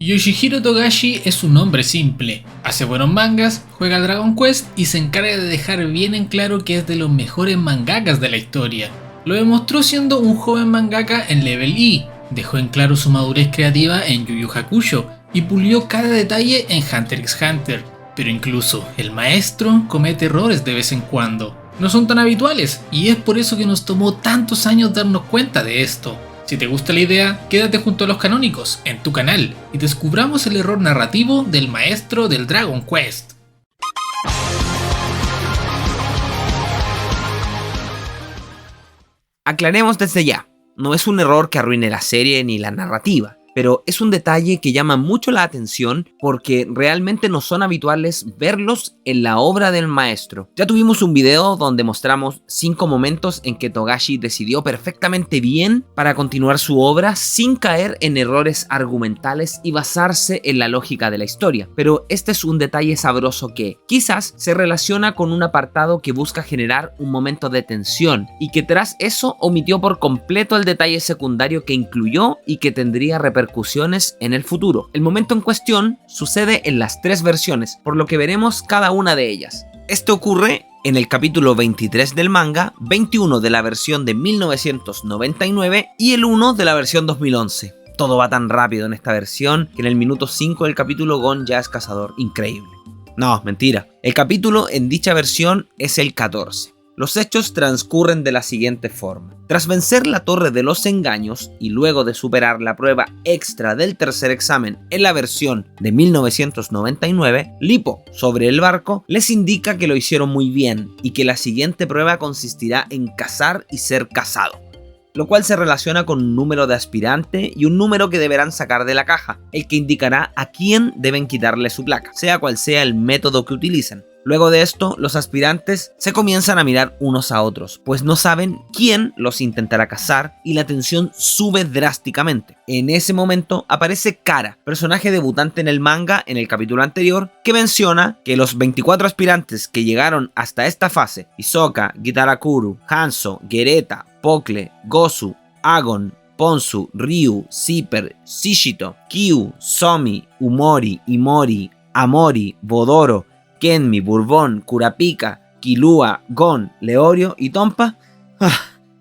Yoshihiro Togashi es un hombre simple, hace buenos mangas, juega Dragon Quest y se encarga de dejar bien en claro que es de los mejores mangakas de la historia. Lo demostró siendo un joven mangaka en Level E, dejó en claro su madurez creativa en Yu Yu Hakusho y pulió cada detalle en Hunter x Hunter. Pero incluso el maestro comete errores de vez en cuando. No son tan habituales y es por eso que nos tomó tantos años darnos cuenta de esto. Si te gusta la idea, quédate junto a los canónicos en tu canal y descubramos el error narrativo del maestro del Dragon Quest. Aclaremos desde ya, no es un error que arruine la serie ni la narrativa, pero es un detalle que llama mucho la atención porque realmente no son habituales verlos en la obra del maestro. Ya tuvimos un video donde mostramos 5 momentos en que Togashi decidió perfectamente bien para continuar su obra sin caer en errores argumentales y basarse en la lógica de la historia. Pero este es un detalle sabroso que quizás se relaciona con un apartado que busca generar un momento de tensión y que tras eso omitió por completo el detalle secundario que incluyó y que tendría repercusiones en el futuro. El momento en cuestión sucede en las 3 versiones, por lo que veremos cada una de ellas. Esto ocurre en el capítulo 23 del manga, 21 de la versión de 1999 y el 1 de la versión 2011. Todo va tan rápido en esta versión que en el minuto 5 del capítulo Gon ya es cazador. Increíble. No, mentira. El capítulo en dicha versión es el 14. Los hechos transcurren de la siguiente forma. Tras vencer la Torre de los Engaños y luego de superar la prueba extra del tercer examen en la versión de 1999, Lippo, sobre el barco, les indica que lo hicieron muy bien y que la siguiente prueba consistirá en cazar y ser cazado, lo cual se relaciona con un número de aspirante y un número que deberán sacar de la caja, el que indicará a quién deben quitarle su placa, sea cual sea el método que utilicen. Luego de esto, los aspirantes se comienzan a mirar unos a otros, pues no saben quién los intentará cazar y la tensión sube drásticamente. En ese momento aparece Kara, personaje debutante en el manga en el capítulo anterior, que menciona que los 24 aspirantes que llegaron hasta esta fase, Hisoka, Gitarakuru, Hanzo, Gereta, Pokle, Gozu, Agon, Ponzu, Ryu, Zipper, Shishito, Kyu, Somi, Umori, Imori, Amori, Bodoro, Kenmi, Bourbon, Kurapika, Killua, Gon, Leorio y Tompa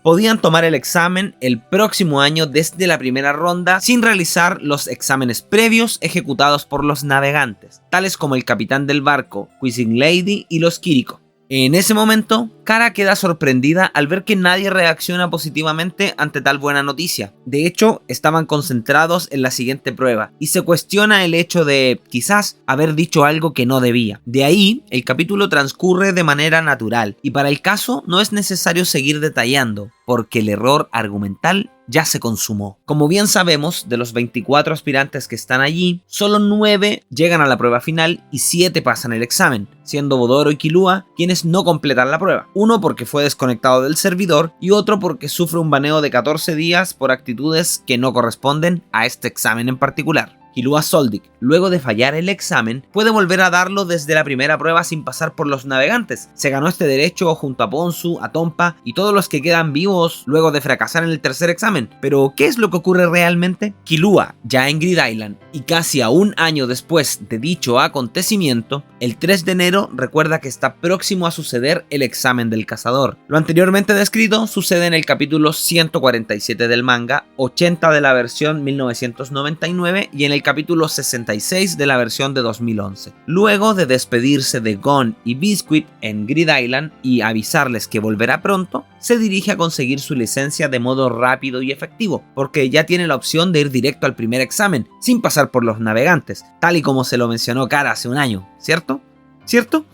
podían tomar el examen el próximo año desde la primera ronda sin realizar los exámenes previos ejecutados por los navegantes, tales como el capitán del barco, Quizzing Lady y los Kiriko. En ese momento, Kara queda sorprendida al ver que nadie reacciona positivamente ante tal buena noticia. De hecho, estaban concentrados en la siguiente prueba y se cuestiona el hecho de, quizás, haber dicho algo que no debía. De ahí, el capítulo transcurre de manera natural y para el caso no es necesario seguir detallando, porque el error argumental ya se consumó. Como bien sabemos, de los 24 aspirantes que están allí, solo 9 llegan a la prueba final y 7 pasan el examen, siendo Bodoro y Killua quienes no completan la prueba. Uno porque fue desconectado del servidor y otro porque sufre un baneo de 14 días por actitudes que no corresponden a este examen en particular. Killua Soldic, luego de fallar el examen, puede volver a darlo desde la primera prueba sin pasar por los navegantes. Se ganó este derecho junto a Ponzu, a Tompa y todos los que quedan vivos luego de fracasar en el tercer examen. Pero, ¿qué es lo que ocurre realmente? Killua, ya en Grid Island, y casi a un año después de dicho acontecimiento, el 3 de enero recuerda que está próximo a suceder el examen del cazador. Lo anteriormente descrito sucede en el capítulo 147 del manga, 80 de la versión 1999 y en el capítulo 66 de la versión de 2011. Luego de despedirse de Gon y Biscuit en Grid Island y avisarles que volverá pronto, se dirige a conseguir su licencia de modo rápido y efectivo, porque ya tiene la opción de ir directo al primer examen, sin pasar por los navegantes, tal y como se lo mencionó Kara hace un año, ¿cierto? ¿Cierto?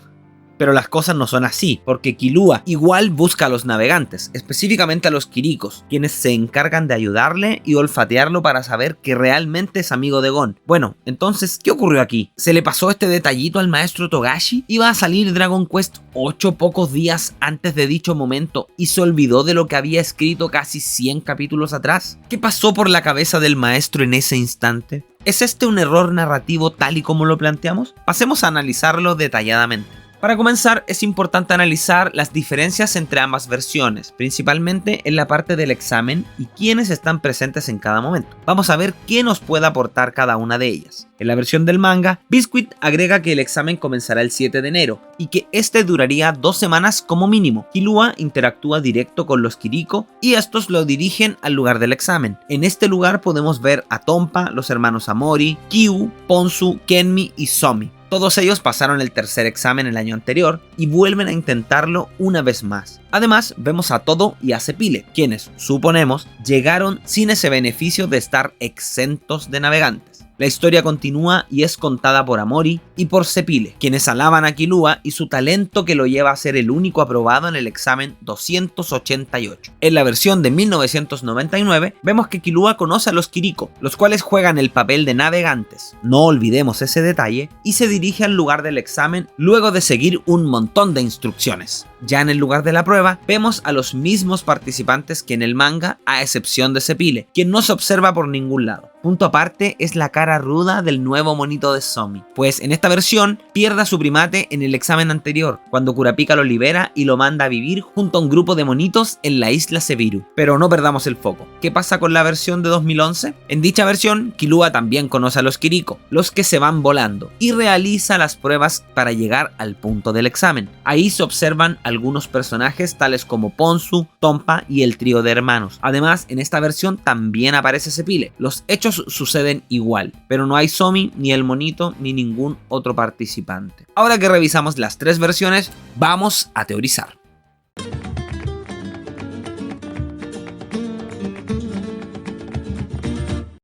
Pero las cosas no son así, porque Killua igual busca a los navegantes, específicamente a los Kirikos, quienes se encargan de ayudarle y olfatearlo para saber que realmente es amigo de Gon. Bueno, entonces, ¿qué ocurrió aquí? ¿Se le pasó este detallito al maestro Togashi? ¿Iba a salir Dragon Quest 8 pocos días antes de dicho momento y se olvidó de lo que había escrito casi 100 capítulos atrás? ¿Qué pasó por la cabeza del maestro en ese instante? ¿Es este un error narrativo tal y como lo planteamos? Pasemos a analizarlo detalladamente. Para comenzar, es importante analizar las diferencias entre ambas versiones, principalmente en la parte del examen y quiénes están presentes en cada momento. Vamos a ver qué nos puede aportar cada una de ellas. En la versión del manga, Biscuit agrega que el examen comenzará el 7 de enero y que este duraría 2 semanas como mínimo. Killua interactúa directo con los Kiriko y estos lo dirigen al lugar del examen. En este lugar podemos ver a Tompa, los hermanos Amori, Kyu, Ponzu, Kenmi y Somi. Todos ellos pasaron el tercer examen el año anterior y vuelven a intentarlo una vez más. Además, vemos a Todo y a Cepile, quienes, suponemos, llegaron sin ese beneficio de estar exentos de navegantes. La historia continúa y es contada por Amori y por Cepile, quienes alaban a Killua y su talento que lo lleva a ser el único aprobado en el examen 288. En la versión de 1999 vemos que Killua conoce a los Kiriko, los cuales juegan el papel de navegantes, no olvidemos ese detalle, y se dirige al lugar del examen luego de seguir un montón de instrucciones. Ya en el lugar de la prueba, vemos a los mismos participantes que en el manga, a excepción de Cepile, quien no se observa por ningún lado. Punto aparte es la cara ruda del nuevo monito de Somi, pues en esta versión pierde a su primate en el examen anterior, cuando Kurapika lo libera y lo manda a vivir junto a un grupo de monitos en la isla Sebiru. Pero no perdamos el foco. ¿Qué pasa con la versión de 2011? En dicha versión, Killua también conoce a los Kiriko, los que se van volando, y realiza las pruebas para llegar al punto del examen. Ahí se observan algunos personajes tales como Ponzu, Tompa y el trío de hermanos. Además, en esta versión también aparece Cepile. Los hechos suceden igual, pero no hay Somi, ni el monito, ni ningún otro participante. Ahora que revisamos las tres versiones, vamos a teorizar.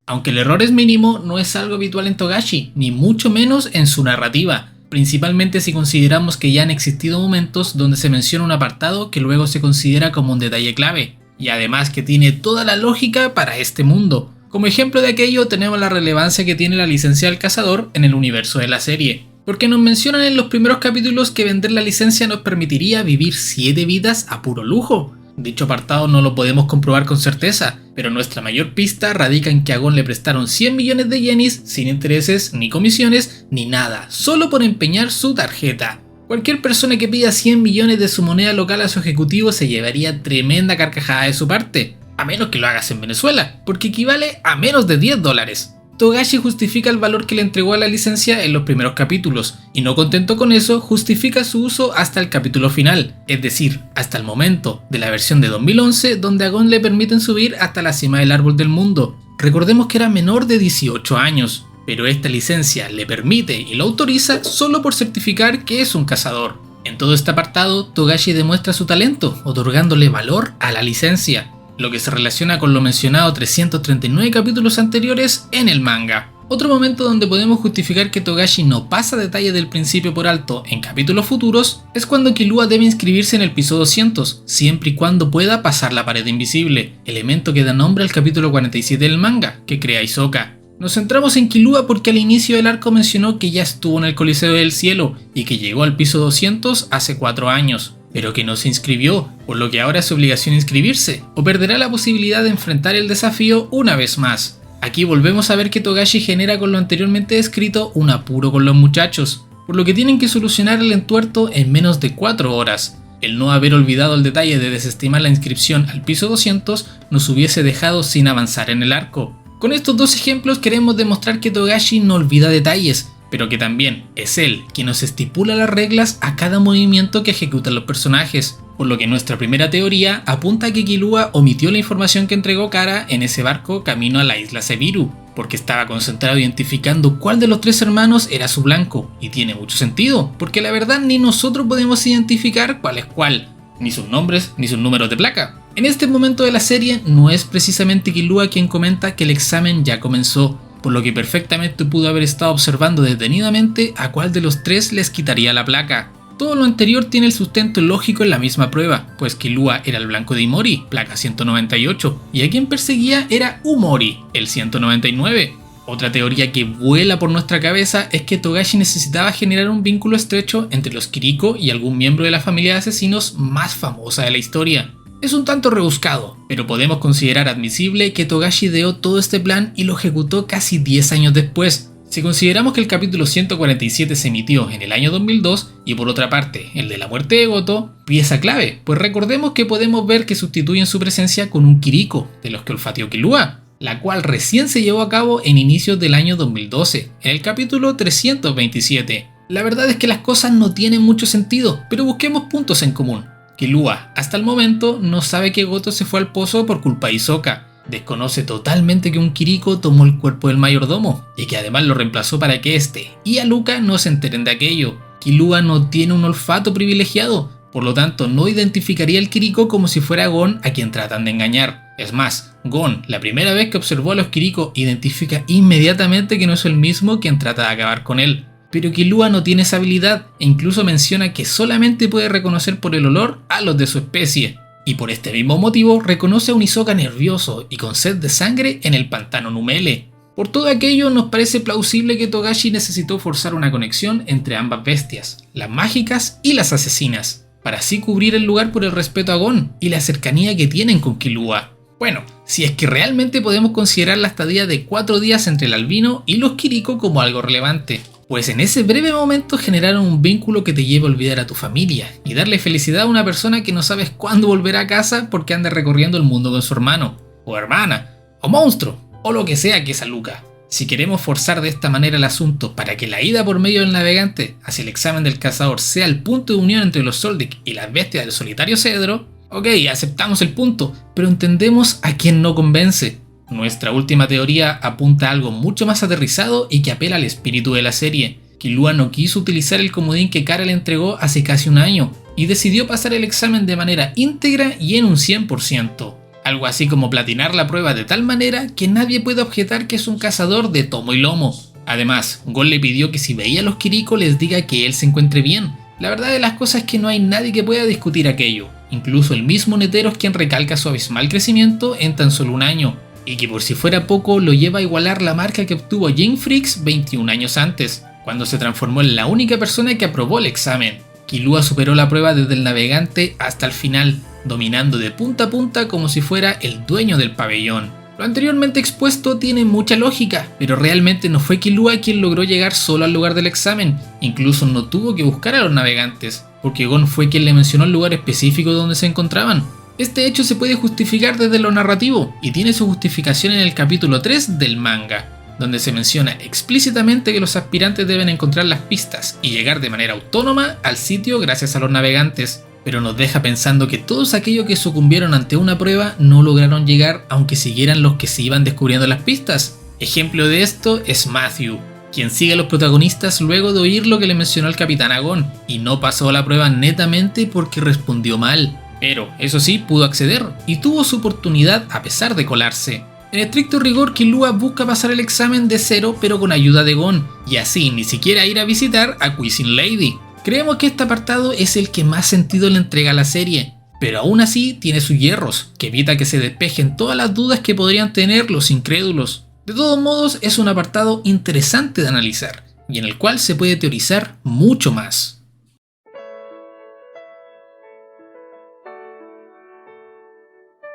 Aunque el error es mínimo, no es algo habitual en Togashi, ni mucho menos en su narrativa. Principalmente si consideramos que ya han existido momentos donde se menciona un apartado que luego se considera como un detalle clave, y además que tiene toda la lógica para este mundo. Como ejemplo de aquello tenemos la relevancia que tiene la licencia del cazador en el universo de la serie, porque nos mencionan en los primeros capítulos que vender la licencia nos permitiría vivir 7 vidas a puro lujo. Dicho apartado no lo podemos comprobar con certeza, pero nuestra mayor pista radica en que a Gon le prestaron 100 millones de yenis sin intereses, ni comisiones, ni nada, solo por empeñar su tarjeta. Cualquier persona que pida 100 millones de su moneda local a su ejecutivo se llevaría tremenda carcajada de su parte, a menos que lo hagas en Venezuela, porque equivale a menos de $10. Togashi justifica el valor que le entregó a la licencia en los primeros capítulos, y no contento con eso, justifica su uso hasta el capítulo final, es decir, hasta el momento de la versión de 2011 donde a Gon le permiten subir hasta la cima del árbol del mundo. Recordemos que era menor de 18 años, pero esta licencia le permite y lo autoriza solo por certificar que es un cazador. En todo este apartado, Togashi demuestra su talento, otorgándole valor a la licencia, lo que se relaciona con lo mencionado 339 capítulos anteriores en el manga. Otro momento donde podemos justificar que Togashi no pasa detalles del principio por alto en capítulos futuros es cuando Killua debe inscribirse en el piso 200, siempre y cuando pueda pasar la pared invisible, elemento que da nombre al capítulo 47 del manga, que crea Hisoka. Nos centramos en Killua porque al inicio del arco mencionó que ya estuvo en el Coliseo del Cielo y que llegó al piso 200 hace 4 años. Pero que no se inscribió, por lo que ahora es su obligación inscribirse, o perderá la posibilidad de enfrentar el desafío una vez más. Aquí volvemos a ver que Togashi genera con lo anteriormente descrito un apuro con los muchachos, por lo que tienen que solucionar el entuerto en menos de 4 horas. El no haber olvidado el detalle de desestimar la inscripción al piso 200 nos hubiese dejado sin avanzar en el arco. Con estos dos ejemplos queremos demostrar que Togashi no olvida detalles, pero que también es él quien nos estipula las reglas a cada movimiento que ejecutan los personajes, por lo que nuestra primera teoría apunta a que Killua omitió la información que entregó Kara en ese barco camino a la isla Sebiru, porque estaba concentrado identificando cuál de los 3 hermanos era su blanco, y tiene mucho sentido, porque la verdad ni nosotros podemos identificar cuál es cuál, ni sus nombres ni sus números de placa. En este momento de la serie no es precisamente Killua quien comenta que el examen ya comenzó, por lo que perfectamente pudo haber estado observando detenidamente a cuál de los 3 les quitaría la placa. Todo lo anterior tiene el sustento lógico en la misma prueba, pues Killua era el blanco de Imori, placa 198, y a quien perseguía era Umori, el 199. Otra teoría que vuela por nuestra cabeza es que Togashi necesitaba generar un vínculo estrecho entre los Kiriko y algún miembro de la familia de asesinos más famosa de la historia. Es un tanto rebuscado, pero podemos considerar admisible que Togashi ideó todo este plan y lo ejecutó casi 10 años después, Si consideramos que el capítulo 147 se emitió en el año 2002 y por otra parte el de la muerte de Goto, pieza clave, pues recordemos que podemos ver que sustituyen su presencia con un Kiriko, de los que olfateó Killua, la cual recién se llevó a cabo en inicios del año 2012, en el capítulo 327. La verdad es que las cosas no tienen mucho sentido, pero busquemos puntos en común. Killua, hasta el momento, no sabe que Goto se fue al pozo por culpa de Hisoka. Desconoce totalmente que un Kiriko tomó el cuerpo del mayordomo y que además lo reemplazó para que este y Aluka no se enteren de aquello. Killua no tiene un olfato privilegiado, por lo tanto no identificaría al Kiriko como si fuera Gon a quien tratan de engañar. Es más, Gon, la primera vez que observó a los Kiriko, identifica inmediatamente que no es el mismo quien trata de acabar con él. Pero Killua no tiene esa habilidad e incluso menciona que solamente puede reconocer por el olor a los de su especie. Y por este mismo motivo reconoce a un Hisoka nervioso y con sed de sangre en el pantano Numele. Por todo aquello nos parece plausible que Togashi necesitó forzar una conexión entre ambas bestias, las mágicas y las asesinas, para así cubrir el lugar por el respeto a Gon y la cercanía que tienen con Killua. Bueno, si es que realmente podemos considerar la estadía de 4 días entre el albino y los Kiriko como algo relevante. Pues en ese breve momento generaron un vínculo que te lleva a olvidar a tu familia y darle felicidad a una persona que no sabes cuándo volverá a casa porque anda recorriendo el mundo con su hermano, o hermana, o monstruo, o lo que sea que es Aluka. Si queremos forzar de esta manera el asunto para que la ida por medio del navegante hacia el examen del cazador sea el punto de unión entre los Soldic y las bestias del solitario cedro, ok, aceptamos el punto, pero entendemos a quién no convence. Nuestra última teoría apunta a algo mucho más aterrizado y que apela al espíritu de la serie. Killua no quiso utilizar el comodín que Kara le entregó hace casi un año y decidió pasar el examen de manera íntegra y en un 100%. Algo así como platinar la prueba de tal manera que nadie puede objetar que es un cazador de tomo y lomo. Además, Gon le pidió que si veía a los Kiriko les diga que él se encuentre bien. La verdad de las cosas es que no hay nadie que pueda discutir aquello. Incluso el mismo Netero es quien recalca su abismal crecimiento en tan solo un año. Y que por si fuera poco lo lleva a igualar la marca que obtuvo Game Freaks 21 años antes, cuando se transformó en la única persona que aprobó el examen. Killua superó la prueba desde el navegante hasta el final, dominando de punta a punta como si fuera el dueño del pabellón. Lo anteriormente expuesto tiene mucha lógica, pero realmente no fue Killua quien logró llegar solo al lugar del examen, incluso no tuvo que buscar a los navegantes, porque Gon fue quien le mencionó el lugar específico donde se encontraban. Este hecho se puede justificar desde lo narrativo y tiene su justificación en el capítulo 3 del manga, donde se menciona explícitamente que los aspirantes deben encontrar las pistas y llegar de manera autónoma al sitio gracias a los navegantes, pero nos deja pensando que todos aquellos que sucumbieron ante una prueba no lograron llegar aunque siguieran los que se iban descubriendo las pistas. Ejemplo de esto es Matthew, quien sigue a los protagonistas luego de oír lo que le mencionó el capitán Gon y no pasó la prueba netamente porque respondió mal. Pero, eso sí, pudo acceder y tuvo su oportunidad a pesar de colarse. En estricto rigor, Killua busca pasar el examen de cero pero con ayuda de Gon, y así ni siquiera ir a visitar a Quizzing Lady. Creemos que este apartado es el que más sentido le entrega a la serie, pero aún así tiene sus hierros, que evita que se despejen todas las dudas que podrían tener los incrédulos. De todos modos, es un apartado interesante de analizar, y en el cual se puede teorizar mucho más.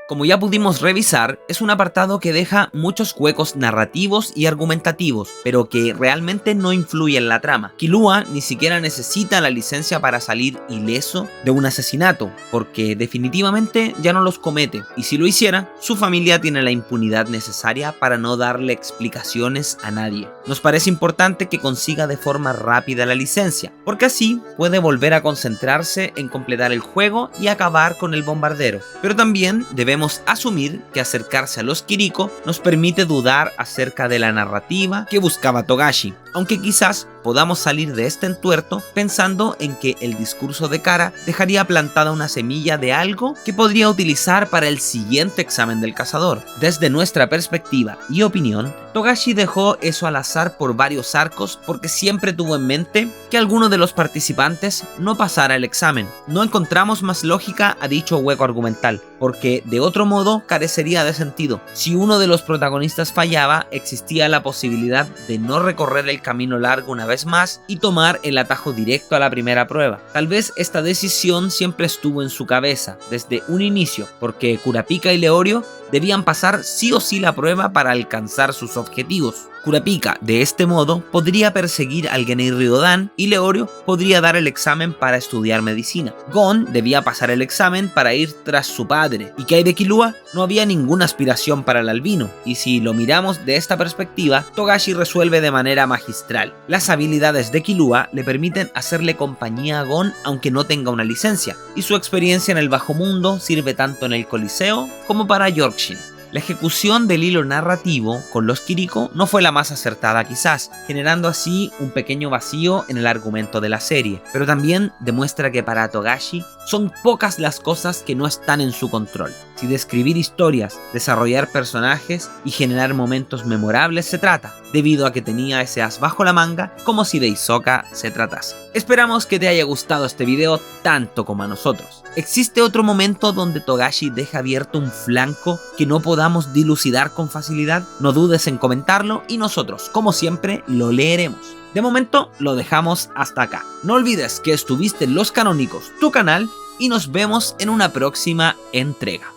Como ya pudimos revisar, es un apartado que deja muchos huecos narrativos y argumentativos, pero que realmente no influye en la trama. Killua ni siquiera necesita la licencia para salir ileso de un asesinato, porque definitivamente ya no los comete, y si lo hiciera, su familia tiene la impunidad necesaria para no darle explicaciones a nadie. Nos parece importante que consiga de forma rápida la licencia, porque así puede volver a concentrarse en completar el juego y acabar con el bombardero, pero también debemos asumir que acercarse a los Kiriko nos permite dudar acerca de la narrativa que buscaba Togashi, aunque quizás podamos salir de este entuerto pensando en que el discurso de Kara dejaría plantada una semilla de algo que podría utilizar para el siguiente examen del cazador. Desde nuestra perspectiva y opinión, Togashi dejó eso al azar por varios arcos porque siempre tuvo en mente que alguno de los participantes no pasara el examen. No encontramos más lógica a dicho hueco argumental, porque de otro modo carecería de sentido. Si uno de los protagonistas fallaba, existía la posibilidad de no recorrer el camino largo una vez más y tomar el atajo directo a la primera prueba. Tal vez esta decisión siempre estuvo en su cabeza desde un inicio, porque Kurapika y Leorio debían pasar sí o sí la prueba para alcanzar sus objetivos. Kurapika, de este modo, podría perseguir al Genei Ryodan y Leorio podría dar el examen para estudiar medicina. Gon debía pasar el examen para ir tras su padre. ¿Y qué hay de Killua? No había ninguna aspiración para el albino, y si lo miramos de esta perspectiva, Togashi resuelve de manera magistral. Las habilidades de Killua le permiten hacerle compañía a Gon aunque no tenga una licencia, y su experiencia en el bajo mundo sirve tanto en el Coliseo como para Yorkshin. La ejecución del hilo narrativo con los Kiriko no fue la más acertada quizás, generando así un pequeño vacío en el argumento de la serie, pero también demuestra que para Togashi son pocas las cosas que no están en su control. Si de escribir historias, desarrollar personajes y generar momentos memorables se trata, debido a que tenía ese as bajo la manga como si de Hisoka se tratase. Esperamos que te haya gustado este video tanto como a nosotros. ¿Existe otro momento donde Togashi deja abierto un flanco que no podamos dilucidar con facilidad? No dudes en comentarlo y nosotros, como siempre, lo leeremos. De momento, lo dejamos hasta acá. No olvides que estuviste en Los Canónicos, tu canal, y nos vemos en una próxima entrega.